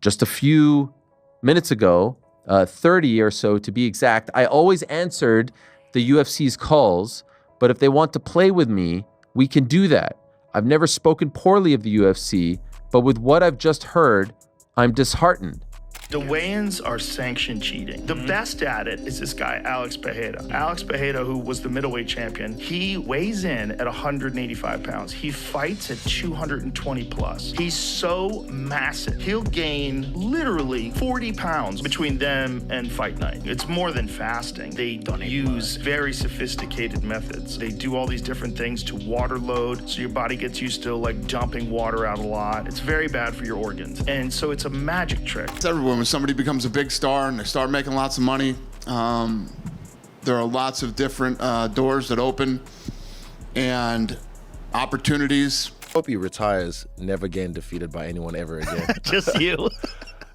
just a few minutes ago, 30 or so to be exact, I always answered the UFC's calls, but if they want to play with me, we can do that. I've never spoken poorly of the UFC, but with what I've just heard, I'm disheartened. The weigh-ins are sanctioned cheating. The best at it is this guy, Alex Pereira. Alex Pereira, who was the middleweight champion, he weighs in at 185 pounds. He fights at 220 plus. He's so massive. He'll gain literally 40 pounds between them and fight night. It's more than fasting. They use very sophisticated methods. They do all these different things to water load, so your body gets used to like dumping water out a lot. It's very bad for your organs. And so it's a magic trick. It's everywhere. When somebody becomes a big star and they start making lots of money, there are lots of different doors that open and opportunities. Hope he retires never getting defeated by anyone ever again. Just you.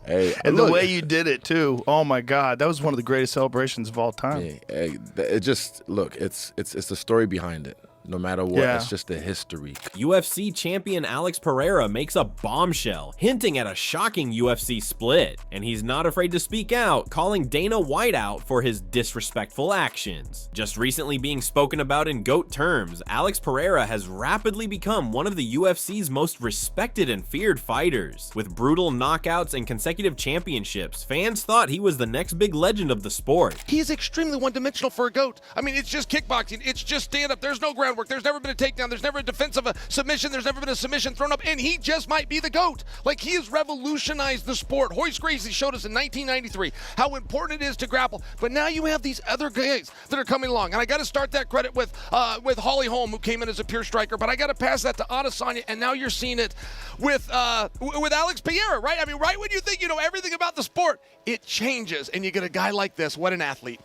Hey, And look, the way you did it too. Oh my God, that was one of the greatest celebrations of all time. it just it's the story behind it. No matter what, it's just the history. UFC champion Alex Pereira makes a bombshell, hinting at a shocking UFC split. And he's not afraid to speak out, calling Dana White out for his disrespectful actions. Just recently being spoken about in GOAT terms, Alex Pereira has rapidly become one of the UFC's most respected and feared fighters. With brutal knockouts and consecutive championships, fans thought he was the next big legend of the sport. He is extremely one-dimensional for a GOAT. I mean, it's just kickboxing. It's just stand-up. There's no groundwork. There's never been a takedown. There's never a defense of a submission. There's never been a submission thrown up. And he just might be the GOAT. Like, he has revolutionized the sport. Royce Gracie showed us in 1993 how important it is to grapple. But now you have these other guys that are coming along. And I got to start that credit with Holly Holm, who came in as a pure striker. But I got to pass that to Adesanya. And now you're seeing it with Alex Pereira, right? I mean, right when you think you know everything about the sport, it changes. And you get a guy like this. What an athlete.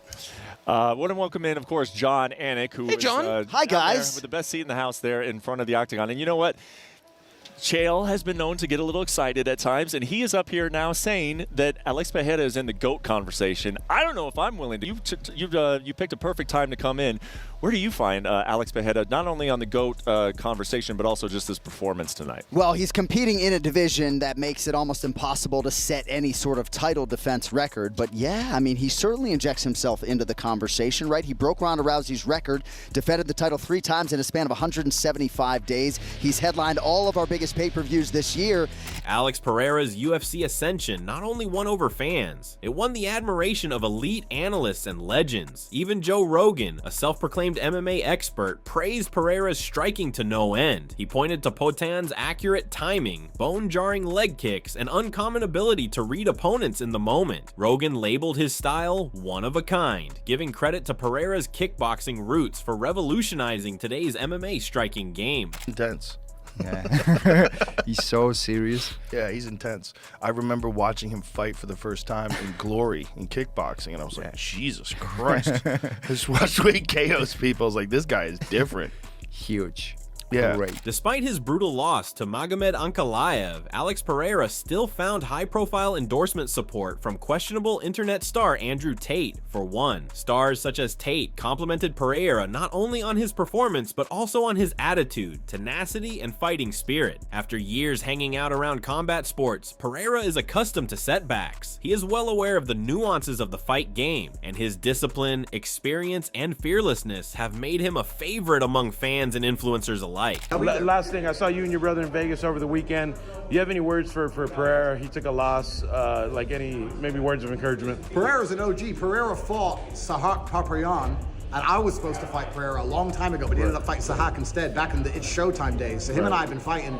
Want to welcome in, of course, John Anik, who is hi guys, with the best seat in the house there in front of the octagon. And you know what? Chael has been known to get a little excited at times, and he is up here now saying that Alex Pereira is in the GOAT conversation. I don't know if I'm willing to. You picked a perfect time to come in. Where do you find Alex Pereira, not only on the GOAT conversation, but also just his performance tonight? Well, he's competing in a division that makes it almost impossible to set any sort of title defense record. But yeah, I mean, he certainly injects himself into the conversation, right? He broke Ronda Rousey's record, defended the title 3 times in a span of 175 days. He's headlined all of our biggest pay-per-views this year. Alex Pereira's UFC ascension not only won over fans, it won the admiration of elite analysts and legends. Even Joe Rogan, a self-proclaimed MMA expert, praised Pereira's striking to no end. He pointed to Poatan's accurate timing, bone-jarring leg kicks, and uncommon ability to read opponents in the moment. Rogan labeled his style one of a kind, giving credit to Pereira's kickboxing roots for revolutionizing today's MMA striking game. Intense. Yeah. He's so serious. Yeah, he's intense. I remember watching him fight for the first time in Glory in kickboxing, and I was like, Jesus Christ. Just watch the way he KOs people. I was like, this guy is different. Huge. Yeah. Great. Despite his brutal loss to Magomed Ankalaev, Alex Pereira still found high-profile endorsement support from questionable internet star Andrew Tate, for one. Stars such as Tate complimented Pereira not only on his performance, but also on his attitude, tenacity, and fighting spirit. After years hanging out around combat sports, Pereira is accustomed to setbacks. He is well aware of the nuances of the fight game, and his discipline, experience, and fearlessness have made him a favorite among fans and influencers alike. Last thing, I saw you and your brother in Vegas over the weekend. Do you have any words for Pereira? He took a loss, like any maybe words of encouragement? Pereira's an OG. Pereira fought Sahak Papayan, and I was supposed to fight Pereira a long time ago, but he ended up fighting Sahak instead back in the It's Showtime days. So him and I have been fighting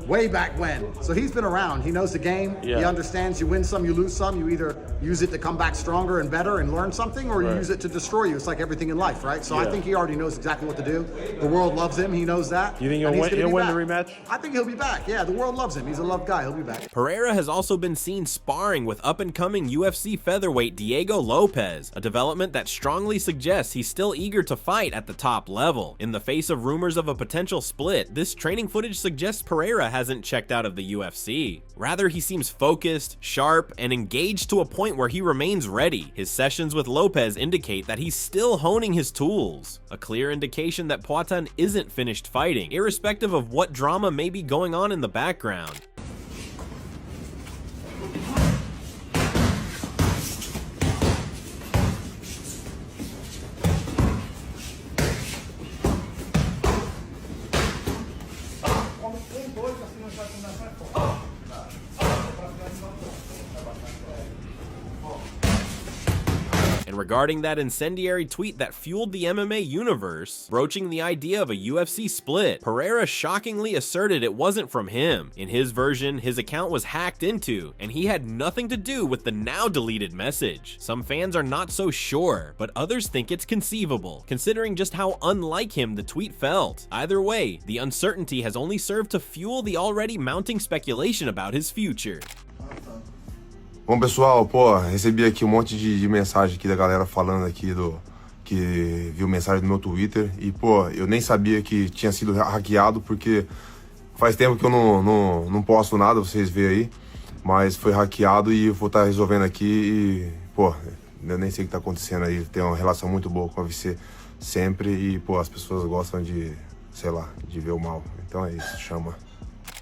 way back when. So he's been around. He knows the game. Yeah. He understands you win some, you lose some. You either use it to come back stronger and better and learn something, or you use it to destroy you. It's like everything in life, right? So I think he already knows exactly what to do. The world loves him. He knows that. You think he'll win the rematch? I think he'll be back. Yeah, the world loves him. He's a loved guy. He'll be back. Pereira has also been seen sparring with up-and-coming UFC featherweight Diego Lopez, a development that strongly suggests he's still eager to fight at the top level. In the face of rumors of a potential split, this training footage suggests Pereira hasn't checked out of the UFC. Rather, he seems focused, sharp, and engaged to a point where he remains ready. His sessions with Lopez indicate that he's still honing his tools, a clear indication that Poatan isn't finished fighting, irrespective of what drama may be going on in the background. And regarding that incendiary tweet that fueled the MMA universe, broaching the idea of a UFC split, Pereira shockingly asserted it wasn't from him. In his version, his account was hacked into, and he had nothing to do with the now deleted message. Some fans are not so sure, but others think it's conceivable, considering just how unlike him the tweet felt. Either way, the uncertainty has only served to fuel the already mounting speculation about his future. Bom, pessoal, pô, recebi aqui monte de mensagem aqui da galera falando aqui que viu mensagem no meu Twitter e, pô, eu nem sabia que tinha sido hackeado porque faz tempo que eu não posto nada, vocês veem aí, mas foi hackeado e eu vou estar resolvendo aqui e, pô, eu nem sei o que tá acontecendo aí, tem uma relação muito boa com a UFC sempre e, pô, as pessoas gostam de, sei lá, de ver o mal, então é isso, chama.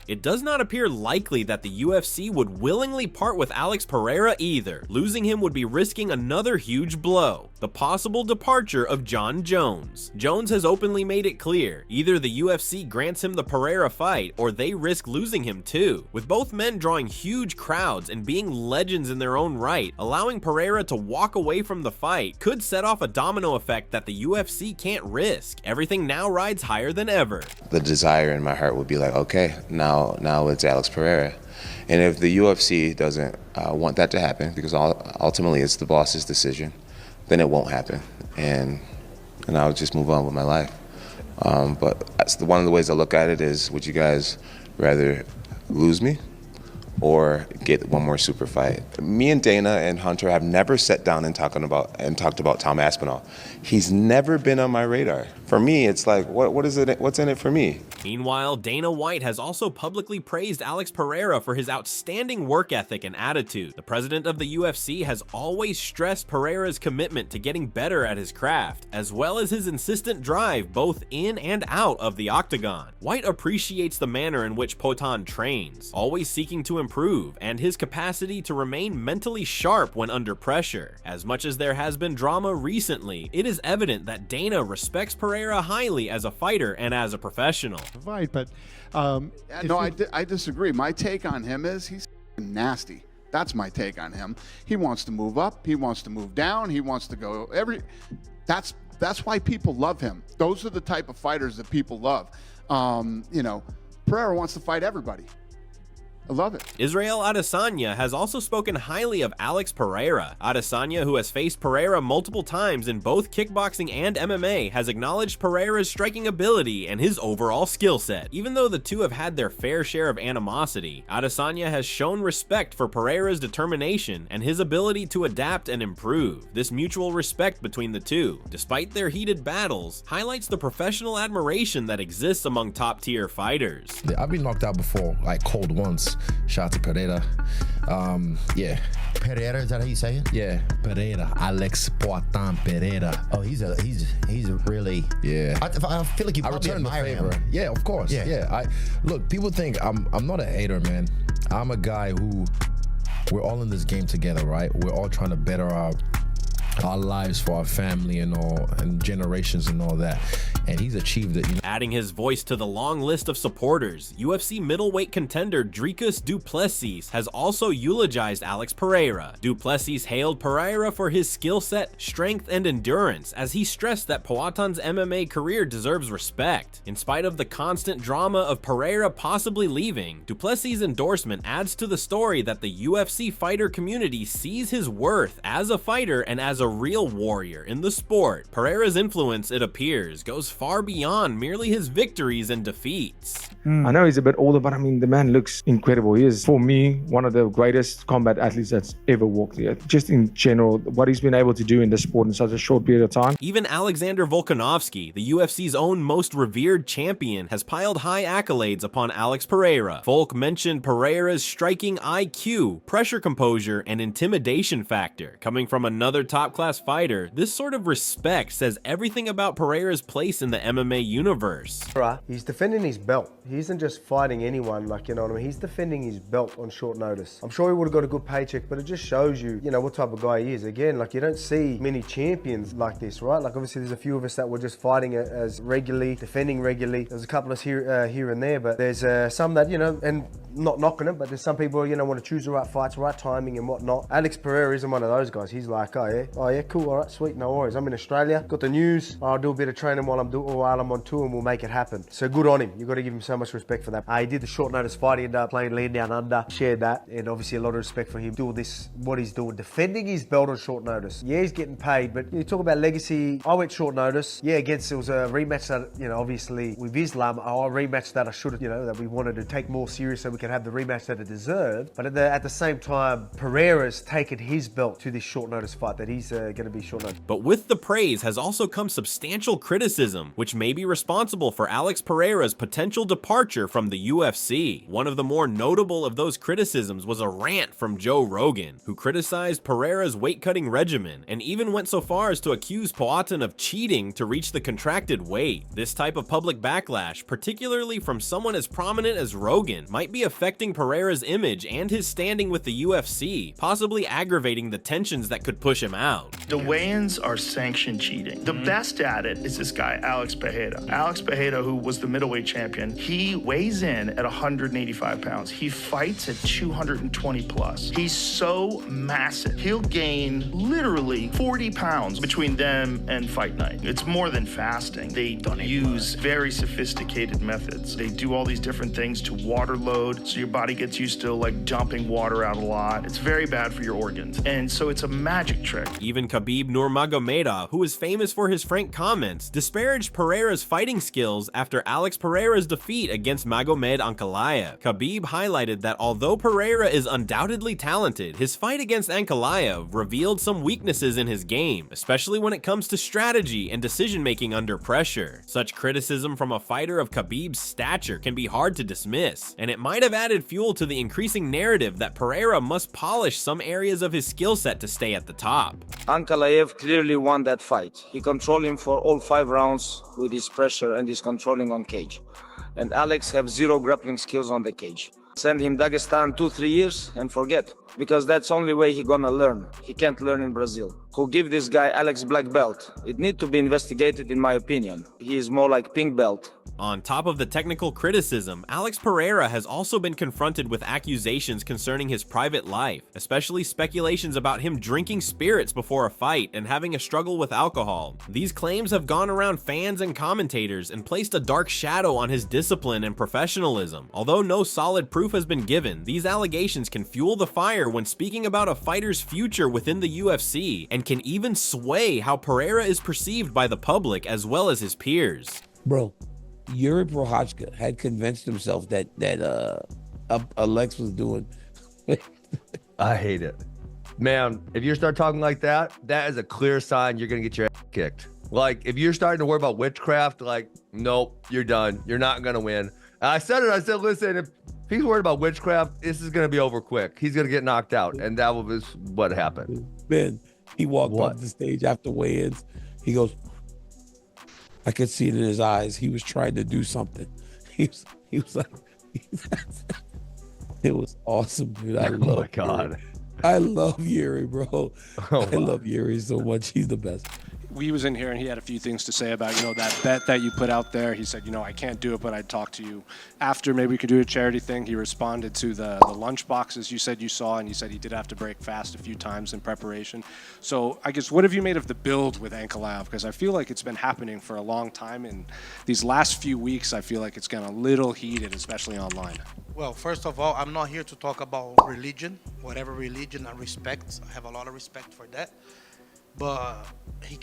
It does not appear likely that the UFC would willingly part with Alex Pereira either. Losing him would be risking another huge blow, the possible departure of John Jones. Jones has openly made it clear, either the UFC grants him the Pereira fight or they risk losing him too. With both men drawing huge crowds and being legends in their own right, allowing Pereira to walk away from the fight could set off a domino effect that the UFC can't risk. Everything now rides higher than ever. The desire in my heart would be like, okay, now it's Alex Pereira. And if the UFC doesn't want that to happen, because ultimately it's the boss's decision, then it won't happen. And I'll just move on with my life. But that's one of the ways I look at it is, would you guys rather lose me or get one more super fight? Me and Dana and Hunter have never sat down and talked about Tom Aspinall. He's never been on my radar. For me, it's like, what is it? What's in it for me? Meanwhile, Dana White has also publicly praised Alex Pereira for his outstanding work ethic and attitude. The president of the UFC has always stressed Pereira's commitment to getting better at his craft, as well as his insistent drive both in and out of the octagon. White appreciates the manner in which Poatan trains, always seeking to improve, and his capacity to remain mentally sharp when under pressure. As much as there has been drama recently, it is evident that Dana respects Pereira highly as a fighter and as a professional. Fight, but I disagree. My take on him is he's nasty. That's my take on him. He wants to move up. He wants to move down. He wants to go That's why people love him. Those are the type of fighters that people love. Pereira wants to fight everybody. I love it. Israel Adesanya has also spoken highly of Alex Pereira. Adesanya, who has faced Pereira multiple times in both kickboxing and MMA, has acknowledged Pereira's striking ability and his overall skill set. Even though the two have had their fair share of animosity, Adesanya has shown respect for Pereira's determination and his ability to adapt and improve. This mutual respect between the two, despite their heated battles, highlights the professional admiration that exists among top-tier fighters. I've been knocked out before, like cold once. Shout out to Pereira. Yeah. Pereira, is that how you say it? Yeah, Pereira. Alex Poatan Pereira. Oh, he's really. Yeah. I feel like you probably admire him. Yeah, of course. Yeah. Look, people think I'm not a hater, man. I'm a guy who, we're all in this game together, right? We're all trying to better our lives for our family and all, and generations and all that, and he's achieved it, Adding his voice to the long list of supporters, UFC middleweight contender Dricus Du Plessis has also eulogized Alex Pereira. Du Plessis hailed Pereira for his skill set, strength, and endurance, as he stressed that Poatan's MMA career deserves respect. In spite of the constant drama of Pereira possibly leaving, Du Plessis' endorsement adds to the story that the UFC fighter community sees his worth as a fighter and as a real warrior in the sport. Pereira's influence, it appears, goes far beyond merely his victories and defeats. I know he's a bit older, but I mean, the man looks incredible. He is, for me, one of the greatest combat athletes that's ever walked the earth. Just in general, what he's been able to do in this sport in such a short period of time. Even Alexander Volkanovski, the UFC's own most revered champion, has piled high accolades upon Alex Pereira. Volk mentioned Pereira's striking IQ, pressure composure, and intimidation factor. Coming from another top-class fighter, this sort of respect says everything about Pereira's place in the MMA universe. He's defending his belt. He isn't just fighting anyone, like, you know what I mean? He's defending his belt on short notice. I'm sure he would have got a good paycheck, but it just shows you, what type of guy he is. Again, like, you don't see many champions like this, right? Like, obviously there's a few of us that were just fighting as regularly, defending regularly. There's a couple of us here and there, but there's some that, and not knocking it, but there's some people, want to choose the right fights, right timing and whatnot. Alex Pereira isn't one of those guys. He's like, oh yeah, Oh yeah, cool, all right, sweet, no worries. I'm in Australia, got the news. I'll do a bit of training while I'm on tour and we'll make it happen. So good on him. You've got to give him so much respect for that. He did the short notice fight, he ended up playing Land Down Under, shared that, and obviously a lot of respect for him doing this, what he's doing, defending his belt on short notice. Yeah, he's getting paid, but you talk about legacy. I went short notice. Yeah, it was a rematch that, you know, obviously with Islam, a rematch that I should have, you know, that we wanted to take more serious so we could have the rematch that it deserved. But at the same time, Pereira's taken his belt to this short notice fight that he's going to be short notice. But with the praise has also come substantial criticism, which may be responsible for Alex Pereira's potential departure from the UFC. One of the more notable of those criticisms was a rant from Joe Rogan, who criticized Pereira's weight-cutting regimen and even went so far as to accuse Poatan of cheating to reach the contracted weight. This type of public backlash, particularly from someone as prominent as Rogan, might be affecting Pereira's image and his standing with the UFC, possibly aggravating the tensions that could push him out. The weigh-ins are sanctioned cheating. The best at it is this guy, Alex Pereira. Alex Pereira, who was the middleweight champion, he weighs in at 185 pounds. He fights at 220 plus. He's so massive. He'll gain literally 40 pounds between them and fight night. It's more than fasting. They use very sophisticated methods. They do all these different things to water load, so your body gets used to like dumping water out a lot. It's very bad for your organs. And so it's a magic trick. Even Khabib Nurmagomedov, who is famous for his frank comments, disparaged Pereira's fighting skills after Alex Pereira's defeat against Magomed Ankalaev. Khabib highlighted that although Pereira is undoubtedly talented, his fight against Ankalaev revealed some weaknesses in his game, especially when it comes to strategy and decision-making under pressure. Such criticism from a fighter of Khabib's stature can be hard to dismiss, and it might have added fuel to the increasing narrative that Pereira must polish some areas of his skill set to stay at the top. Ankalaev clearly won that fight. He controlled him for all 5 rounds with his pressure and his controlling on cage. And Alex have 0 grappling skills on the cage. Send him Dagestan 2-3 years and forget, because that's the only way he gonna learn. He can't learn in Brazil. Who give this guy Alex black belt? It need to be investigated in my opinion. He is more like pink belt. On top of the technical criticism, Alex Pereira has also been confronted with accusations concerning his private life, especially speculations about him drinking spirits before a fight and having a struggle with alcohol. These claims have gone around fans and commentators and placed a dark shadow on his discipline and professionalism. Although no solid proof has been given, these allegations can fuel the fire when speaking about a fighter's future within the UFC and can even sway how Pereira is perceived by the public as well as his peers. Bro, Yuri Prochazka had convinced himself that Alex was doing. I hate it. Man, if you start talking like that, that is a clear sign you're going to get your ass kicked. Like, if you're starting to worry about witchcraft, like, nope, you're done. You're not going to win. And I said, listen, if he's worried about witchcraft, this is going to be over quick. He's going to get knocked out. And that was what happened. Man, he walked off the stage after weigh-ins. He goes, I could see it in his eyes. He was trying to do something. He was like, it was awesome, dude. I love Oh my God. Yuri. I love Yuri, bro. Oh, I love Yuri so much. He's the best. He was in here and he had a few things to say about, that bet that you put out there. He said, I can't do it, but I'd talk to you after. Maybe we could do a charity thing. He responded to the lunch boxes you said you saw, and he said he did have to break fast a few times in preparation. So I guess, what have you made of the build with Ankalaev? Because I feel like it's been happening for a long time, and these last few weeks, I feel like it's gotten a little heated, especially online. Well, first of all, I'm not here to talk about religion. Whatever religion I respect, I have a lot of respect for that. But he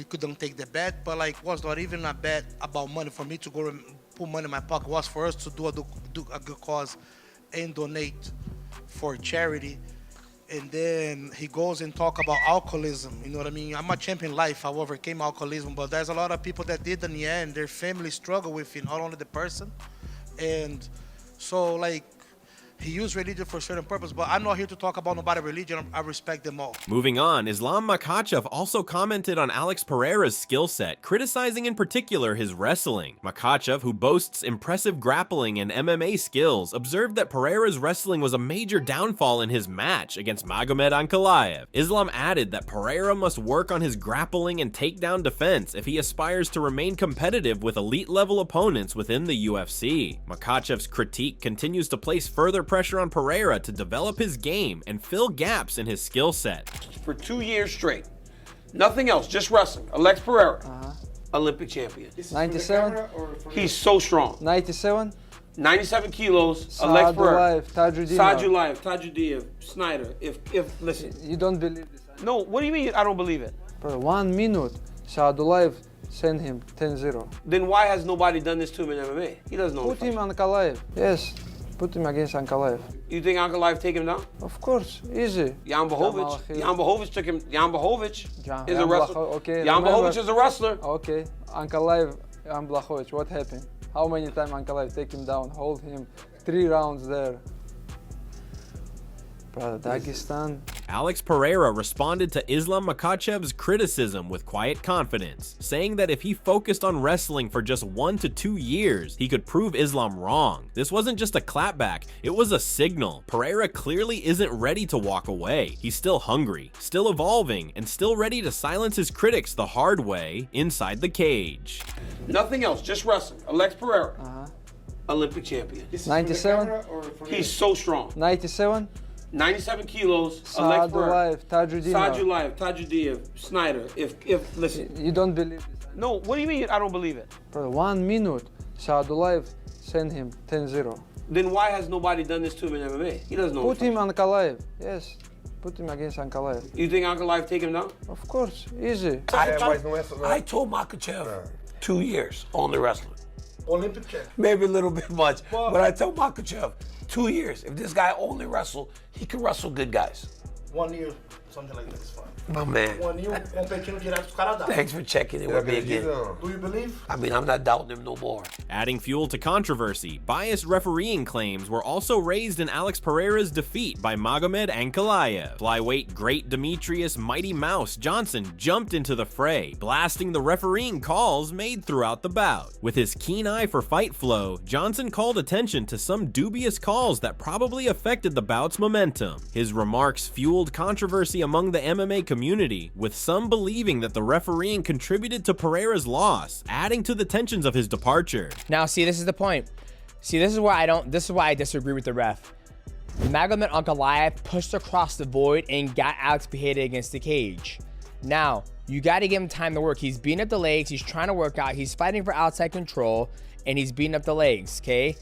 couldn't take the bet, but was not even a bet about money for me to go and put money in my pocket. It was for us to do a good cause and donate for charity. And then he goes and talk about alcoholism. You know what I mean? I'm a champion in life. I overcame alcoholism, but there's a lot of people that did in the end. Their family struggle with it, not only the person. And so he used religion for a certain purpose, but I'm not here to talk about nobody's religion. I respect them all. Moving on, Islam Makhachev also commented on Alex Pereira's skill set, criticizing in particular his wrestling. Makhachev, who boasts impressive grappling and MMA skills, observed that Pereira's wrestling was a major downfall in his match against Magomed Ankalaev. Islam added that Pereira must work on his grappling and takedown defense if he aspires to remain competitive with elite-level opponents within the UFC. Makhachev's critique continues to place further pressure on Pereira to develop his game and fill gaps in his skill set. For 2 years straight. Nothing else, just wrestling. Alex Pereira, Olympic champion. 97? He's so strong. 97? 97 kilos, Alex Pereira. Tajudinov. Tajudiev, Snyder. If listen. You don't believe this? No, what do you mean I don't believe it? Bro, 1 minute, Saadulaev send him 10-0. Then why has nobody done this to him in MMA? He doesn't know. Put him on Ankalaev. Yes, put him against Ankalaev. You think Ankalaev take him down? Of course, easy. Jan Blachowicz took him. Jan Blachowicz is a wrestler. Okay, Jan Blachowicz is a wrestler. Okay, Ankalaev, Jan Blachowicz, what happened? How many times Ankalaev take him down, hold him, 3 rounds there. Brother, Dagestan. Alex Pereira responded to Islam Makhachev's criticism with quiet confidence, saying that if he focused on wrestling for just 1 to 2 years, he could prove Islam wrong. This wasn't just a clapback, it was a signal. Pereira clearly isn't ready to walk away. He's still hungry, still evolving, and still ready to silence his critics the hard way inside the cage. Nothing else, just wrestling. Alex Pereira, Olympic champion. 97? He's so strong. 97? 97 kilos, Alex Pereira. Tajudinov. Tajudiev, Snyder. If listen. You don't believe this? No, what do you mean I don't believe it? Bro, 1 minute, Saadulaev send him 10-0. Then why has nobody done this to him in MMA? He doesn't know. Put him on Ankalaev. Yes, put him against Ankalaev. You think Ankalaev take him down? Of course, easy. I told Makhachev 2 years only wrestling. Olympic champ. Maybe a little bit much, but I told Makhachev 2 years. If this guy only wrestle, he can wrestle good guys. 1 year, something like that is fine. My man. 1 year, competindo direto dos caras. Thanks for checking in with me again. Do you believe? I mean, I'm not doubting him no more. Adding fuel to controversy, biased refereeing claims were also raised in Alex Pereira's defeat by Magomed Ankalaev. Flyweight great Demetrius Mighty Mouse Johnson jumped into the fray, blasting the refereeing calls made throughout the bout. With his keen eye for fight flow, Johnson called attention to some dubious calls that probably affected the bout's momentum. His remarks fueled controversy among the MMA community, with some believing that the refereeing contributed to Pereira's loss, adding to the tensions of his departure. Now, see, this is the point. See, this is why I disagree with the ref. Magomed Ankalaev pushed across the void and got Alex Pereira against the cage. Now, you got to give him time to work. He's beating up the legs, he's trying to work out, he's fighting for outside control, and he's beating up the legs, okay?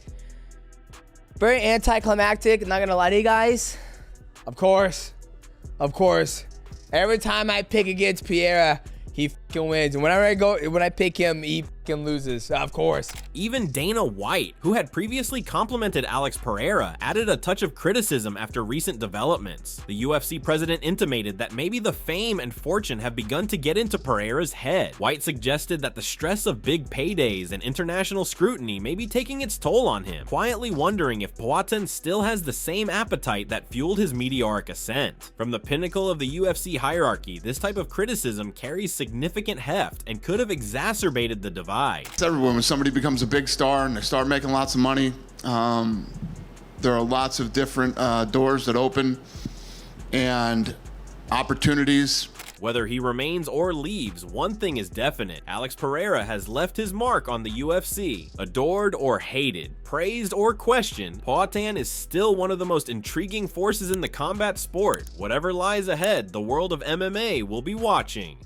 Very anticlimactic, not gonna lie to you guys. Of course. Every time I pick against Pereira, he fucking wins. And when I pick him, he fucking loses, of course. Even Dana White, who had previously complimented Alex Pereira, added a touch of criticism after recent developments. The UFC president intimated that maybe the fame and fortune have begun to get into Pereira's head. White suggested that the stress of big paydays and international scrutiny may be taking its toll on him, quietly wondering if Poatan still has the same appetite that fueled his meteoric ascent. From the pinnacle of the UFC hierarchy, this type of criticism carries significant heft and could have exacerbated the divide. It's everywhere. When somebody becomes a big star and they start making lots of money, there are lots of different doors that open and opportunities. Whether he remains or leaves, one thing is definite. Alex Pereira has left his mark on the UFC. Adored or hated, praised or questioned, Poatan is still one of the most intriguing forces in the combat sport. Whatever lies ahead, the world of MMA will be watching.